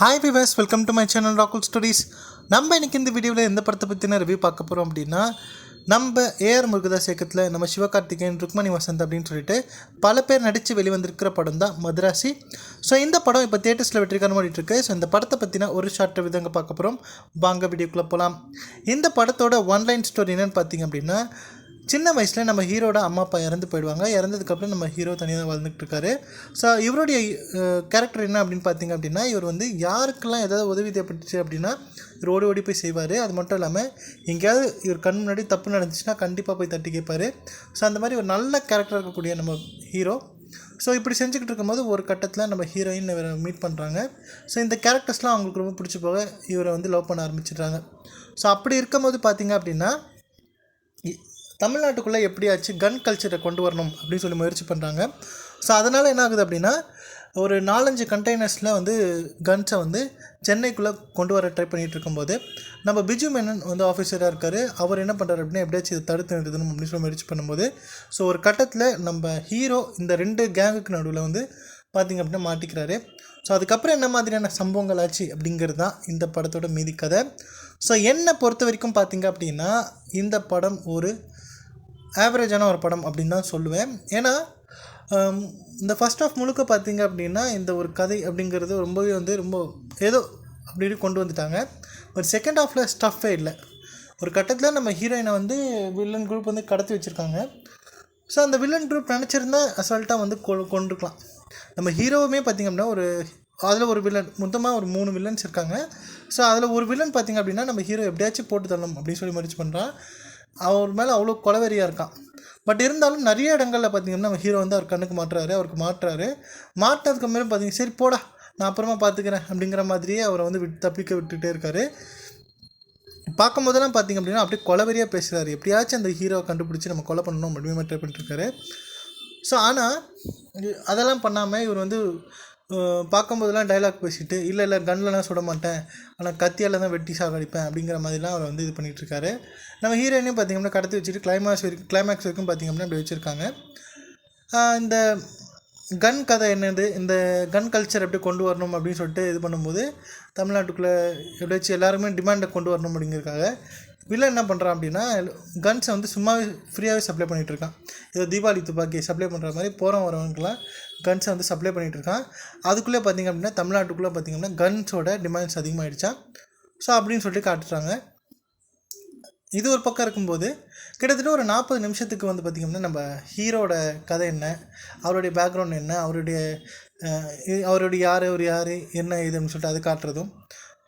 Hi viewers, welcome to my channel ராகுல் stories. நம்ம இன்றைக்கி இந்த வீடியோவில் எந்த படத்தை பற்றின ரிவ்யூ பார்க்க போகிறோம் அப்படின்னா, நம்ம ஏஆர் முருகதாஸ் இயக்கத்தில் நம்ம சிவகார்த்திகேயன், ருக்மணி வசந்த் அப்படின்னு சொல்லிட்டு பல பேர் நடித்து வெளிவந்திருக்கிற படம் தான் மதராசி. ஸோ இந்த படம் இப்போ தியேட்டர்ஸில் வெற்றிகரமாக ஓடிட்டுருக்கு. ஸோ இந்த படத்தை பற்றின ஒரு ஷார்ட் ரிவ்யூ தாங்க பார்க்க போகிறோம். வாங்க வீடியோக்குள்ளே போகலாம். இந்த படத்தோட ஒன்லைன் ஸ்டோரி என்னென்னு பார்த்தீங்க அப்படின்னா, சின்ன வயசில் நம்ம ஹீரோட அம்மா அப்பா இறந்து போயிடுவாங்க. இறந்ததுக்கப்புறம் நம்ம ஹீரோ தனியாக தான் வாழ்ந்துட்டு இருக்காரு. ஸோ இவருடைய கேரக்டர் என்ன அப்படின்னு பார்த்தீங்க அப்படின்னா, இவர் வந்து யாருக்கெல்லாம் ஏதாவது உதவி தேவைப்பட்டுச்சு அப்படின்னா இவர் ஓடி ஓடி போய் செய்வார். அது மட்டும் இல்லாமல் எங்கேயாவது இவர் கண் முன்னாடி தப்பு நடந்துச்சுன்னா கண்டிப்பாக போய் தட்டி கேட்பார். ஸோ அந்த மாதிரி ஒரு நல்ல கேரக்டர் இருக்கக்கூடிய நம்ம ஹீரோ. ஸோ இப்படி செஞ்சுக்கிட்டு இருக்கும்போது ஒரு கட்டத்தில் நம்ம ஹீரோயின் இவரை மீட் பண்ணுறாங்க. ஸோ இந்த கேரக்டர்ஸ்லாம் அவங்களுக்கு ரொம்ப பிடிச்சி போக இவரை வந்து லவ் பண்ண ஆரம்பிச்சிடுறாங்க. ஸோ அப்படி இருக்கும்போது பார்த்திங்க அப்படின்னா, தமிழ்நாட்டுக்குள்ளே எப்படியாச்சு கன் கல்ச்சரை கொண்டு வரணும் அப்படின்னு சொல்லி முயற்சி பண்ணுறாங்க. ஸோ அதனால் என்ன ஆகுது அப்படின்னா, ஒரு 4-5 கண்டெய்னர்ஸில் வந்து கன்ஸை வந்து சென்னைக்குள்ளே கொண்டு வர ட்ரை பண்ணிகிட்டு இருக்கும்போது நம்ம பிஜு மேனன் வந்து ஆஃபீஸராக இருக்கார். அவர் என்ன பண்ணுறாரு அப்படின்னா, எப்படியாச்சும் இதை தடுத்து நிறுத்தணும் அப்படின்னு சொல்லி முயற்சி பண்ணும்போது ஸோ ஒரு கட்டத்தில் நம்ம ஹீரோ இந்த 2 கேங்குக்கு நடுவில் வந்து பார்த்திங்க அப்படின்னா மாட்டிக்கிறாரு. ஸோ அதுக்கப்புறம் என்ன மாதிரியான சம்பவங்கள் ஆச்சு அப்படிங்கிறது தான் இந்த படத்தோட மீதி கதை. ஸோ என்னை பொறுத்த வரைக்கும் பார்த்திங்க அப்படின்னா, இந்த படம் ஒரு ஆவரேஜான ஒரு படம் அப்படின்னு தான் சொல்லுவேன். ஏன்னா இந்த ஃபஸ்ட் ஆஃப் முழுக்க பார்த்திங்க அப்படின்னா, இந்த ஒரு கதை அப்படிங்கிறது ரொம்பவே வந்து ரொம்ப ஏதோ அப்படின்னு கொண்டு வந்துட்டாங்க. ஒரு செகண்ட் ஹாஃபில் ஸ்டஃப்பே இல்லை. ஒரு கட்டத்தில் நம்ம ஹீரோயினை வந்து வில்லன் குரூப் வந்து கடத்தி வச்சுருக்காங்க. ஸோ அந்த வில்லன் குரூப் நினச்சிருந்தா அசால்ட்டாக வந்து கொண்டிருக்கலாம். நம்ம ஹீரோவுமே பார்த்திங்க அப்படின்னா அதில் ஒரு வில்லன் மொத்தமாக ஒரு 3 வில்லன்ஸ் இருக்காங்க. ஸோ அதில் ஒரு வில்லன் பார்த்திங்க அப்படின்னா நம்ம ஹீரோ எப்படியாச்சும் போட்டு தரணும் அப்படின்னு சொல்லி முயற்சி பண்ணுறான். அவர் மேலே அவ்வளோ கொலவெறியாக இருக்கான். பட் இருந்தாலும் நிறைய இடங்களில் பார்த்திங்கன்னா நம்ம ஹீரோ வந்து அவர் கண்ணுக்கு அவருக்கு மாட்டினதுக்கு மேலே பார்த்திங்க, சரி போடா நான் அப்புறமா பார்த்துக்கிறேன் அப்படிங்கிற மாதிரியே அவரை வந்து தப்பிக்க விட்டுகிட்டே இருக்கார். பார்க்கும்போதெல்லாம் பார்த்திங்க அப்படின்னா அப்படியே கொலவெறியாக பேசுகிறாரு. எப்படியாச்சும் அந்த ஹீரோவை கண்டுபிடிச்சி நம்ம கொலை பண்ணணும் அப்படின்னு ட்ரை பண்ணிட்டுருக்காரு. ஸோ ஆனால் அதெல்லாம் பண்ணாமல் இவர் வந்து பார்க்கும்போதெல்லாம் டைலாக் பேசிட்டு இல்லை கன்லலாம் சுட மாட்டேன், ஆனால் கத்தியால் தான் வெட்டி சாகடிப்பேன் அப்படிங்கிற மாதிரிலாம் அவர் வந்து இது பண்ணிகிட்ருக்காரு. நம்ம ஹீரோயினையும் பார்த்திங்கன்னா கடத்தி வச்சுட்டு கிளைமேக்ஸ் வரைக்கும் பார்த்திங்க அப்படின்னா அப்படி வச்சுருக்காங்க. இந்த கன் கதை என்னது, இந்த கன் கல்ச்சர் எப்படி கொண்டு வரணும் அப்படின்னு சொல்லிட்டு இது பண்ணும்போது தமிழ்நாட்டுக்குள்ளே எப்படியாச்சும் எல்லாருமே டிமாண்டை கொண்டு வரணும் அப்படிங்கிறதுக்காக வில்லன் என்ன பண்ணுறான் அப்படின்னா, கன்ஸை வந்து சும்மாவே ஃப்ரீயாகவே சப்ளை பண்ணிகிட்ருக்கான். ஏதோ தீபாவளி துப்பாக்கி சப்ளை பண்ணுற மாதிரி வரவங்களுக்கெல்லாம் கன்ஸை வந்து சப்ளை பண்ணிகிட்ருக்கான். அதுக்குள்ளே பார்த்திங்க அப்படின்னா தமிழ்நாட்டுக்குள்ளே பார்த்திங்க அப்படின்னா கன்ஸோட டிமாண்ட்ஸ் அதிகமாகிடுச்சான். ஸோ அப்படின்னு சொல்லிட்டு காட்டுறாங்க. இது ஒரு பக்கம் இருக்கும்போது கிட்டத்தட்ட ஒரு 40 நிமிஷத்துக்கு வந்து பார்த்திங்கன்னா நம்ம ஹீரோட கதை என்ன, அவருடைய பேக்ரவுண்ட் என்ன, அவருடைய யார் என்ன இதுன்னு சொல்லிட்டு அது காட்டுறதும்,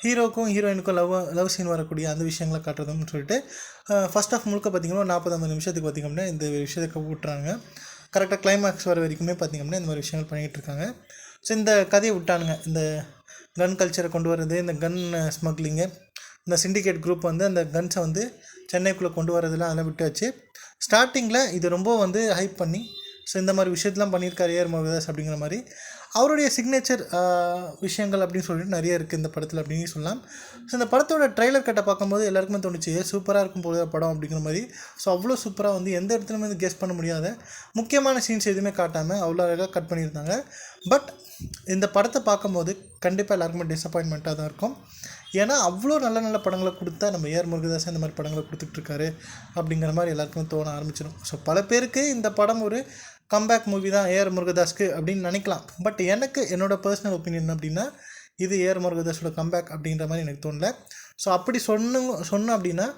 ஹீரோக்கும் ஹீரோயினுக்கும் லவ் சீன் வரக்கூடிய அந்த விஷயங்களை காட்டுறதுன்னு சொல்லிட்டு ஃபஸ்ட் ஆஃப் முழுக்க பார்த்திங்கன்னா ஒரு 40-50 நிமிஷத்துக்கு பார்த்திங்க அப்படின்னா இந்த விஷயத்தை விட்டுறாங்க. கரெக்டாக கிளைமேக்ஸ் வர வரைக்குமே பார்த்திங்க அப்படின்னா இந்த மாதிரி விஷயங்கள் பண்ணிகிட்டு இருக்காங்க. ஸோ இந்த கதையை விட்டானுங்க. இந்த கன் கல்ச்சரை கொண்டு வர்றது, இந்த கன் ஸ்மக்லிங்கு, இந்த சிண்டிகேட் குரூப் வந்து அந்த கன்ஸை வந்து சென்னைக்குள்ளே கொண்டு வரதெல்லாம் அதெல்லாம் விட்டாச்சு. ஸ்டார்டிங்கில் இது ரொம்ப வந்து ஹைப் பண்ணி ஸோ இந்த மாதிரி விஷயத்தெலாம் பண்ணியிருக்காரு ஏஆர் முருகதாஸ் அப்படிங்கிற மாதிரி அவருடைய சிக்னேச்சர் விஷயங்கள் அப்படின்னு சொல்லிட்டு நிறைய இருக்குது இந்த படத்தில் அப்படின்னு சொல்லலாம். ஸோ இந்த படத்தோட ட்ரெய்லர் கட்டை பார்க்கும்போது எல்லாருக்குமே தோணுச்சு சூப்பராக இருக்கும் போல படம் அப்படிங்கிற மாதிரி. ஸோ அவ்வளோ சூப்பராக வந்து எந்த இடத்துலையுமே வந்து கெஸ் பண்ண முடியாத முக்கியமான சீன்ஸ் எதுவுமே காட்டாமல் அவ்வளோ அழகாக கட் பண்ணியிருந்தாங்க. பட் இந்த படத்தை பார்க்கும்போது கண்டிப்பாக எல்லாருக்குமே டிசப்பாயின்மெண்ட்டாக தான் இருக்கும். ஏன்னா அவ்வளோ நல்ல நல்ல படங்களை கொடுத்தா நம்ம ஏஆர் முருகதாஸ் இந்த மாதிரி படங்களை கொடுத்துட்ருக்காரு அப்படிங்கிற மாதிரி எல்லாருக்குமே தோண ஆரம்பிச்சிடும். ஸோ பல பேருக்கு இந்த படம் ஒரு கம்பேக் மூவி தான் ஏஆர் முருகதாஸ்க்கு அப்படின்னு நினைக்கலாம். பட் எனக்கு என்னோடய பர்சனல் ஒப்பீனியன் அப்படின்னா இது ஏஆர் முருகதாஸோட கம்பேக் அப்படின்ற மாதிரி எனக்கு தோணலை. ஸோ அப்படி சொன்னோம் அப்படின்னா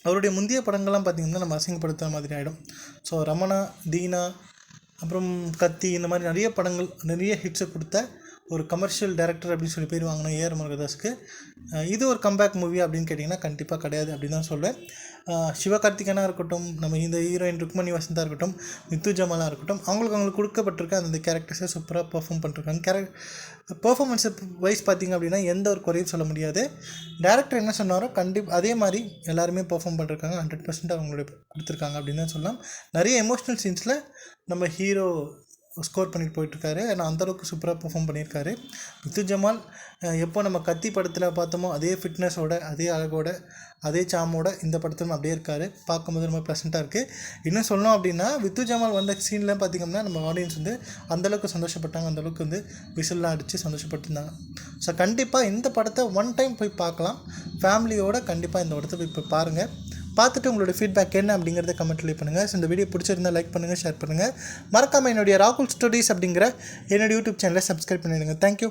அவருடைய முந்தைய படங்கள்லாம் பார்த்திங்கன்னா நம்ம அசிங்கப்படுத்துகிற மாதிரி ஆகிடும். ஸோ ரமணா, தீனா, அப்புறம் கத்தி, இந்த மாதிரி நிறைய படங்கள் நிறைய ஹிட்ஸை கொடுத்த ஒரு கமர்ஷியல் டைரக்டர் அப்படின்னு சொல்லி பேர் வாங்கினோம் ஏஆர் முருகதாஸ்க்கு. இது ஒரு கம்பேக் மூவி அப்படின்னு கேட்டிங்கன்னா கண்டிப்பாக கிடையாது அப்படின்னு தான் சொல்வேன். சிவகார்த்திகேயனாக இருக்கட்டும், நம்ம இந்த ஹீரோயின் ருக்மணி வசந்தாக இருக்கட்டும், மித்து ஜமாலாக இருக்கட்டும், அவங்களுக்கு கொடுக்கப்பட்டிருக்க அந்த கேரக்டர்ஸை சூப்பராக பெர்ஃபார்ம் பண்ணிருக்காங்க. பெர்ஃபார்மன்ஸ் வைஸ் பார்த்திங்க அப்படின்னா எந்த ஒரு குறையும் சொல்ல முடியாது. டேரக்டர் என்ன சொன்னாரோ அதே மாதிரி எல்லாருமே பெர்ஃபார்ம் பண்ணிருக்காங்க. 100% அவங்களுடைய கொடுத்துருக்காங்க அப்படின்னு தான் சொல்லலாம். நிறைய எமோஷ்னல் சீன்ஸில் நம்ம ஹீரோ ஸ்கோர் பண்ணிட்டு போயிட்டுருக்காரு. ஏன்னா அந்தளவுக்கு சூப்பராக பெர்ஃபார்ம் பண்ணியிருக்காரு. மித்து ஜமால் எப்போ நம்ம கத்தி படத்தில் பார்த்தோமோ அதே ஃபிட்னஸோட, அதே அழகோட, அதே சாமோட இந்த படத்திலும் அப்படியே இருக்கார். பார்க்கும்போது ரொம்ப ப்ளசண்ட்டாக இருக்குது. இன்னும் சொல்லணும் அப்படின்னா மித்து ஜமால் வந்த சீன்லாம் பார்த்திங்கன்னா நம்ம ஆடியன்ஸ் வந்து அந்தளவுக்கு சந்தோஷப்பட்டாங்க. அந்தளவுக்கு வந்து விசில்லாம் அடித்து சந்தோஷப்பட்டுருந்தாங்க. ஸோ கண்டிப்பாக இந்த படத்தை ஒன் டைம் போய் பார்க்கலாம். ஃபேமிலியோடு கண்டிப்பாக இந்த படத்தை போய் பாருங்கள். பார்த்துட்டு உங்களோட ஃபீட்பேக் என்ன அப்படிங்கிறத கமெண்ட் லீவ் பண்ணுங்கள். ஸோ இந்த வீடியோ பிடிச்சிருந்தால் லைக் பண்ணுங்கள், ஷேர் பண்ணுங்கள். மறக்காமல் என்னுடைய ராகுல் ஸ்டோரிஸ் அப்படிங்கிற என்னோடய யூடியூப் சேனலை சப்ஸ்கிரைப் பண்ணிவிடுங்க. தேங்க்யூ.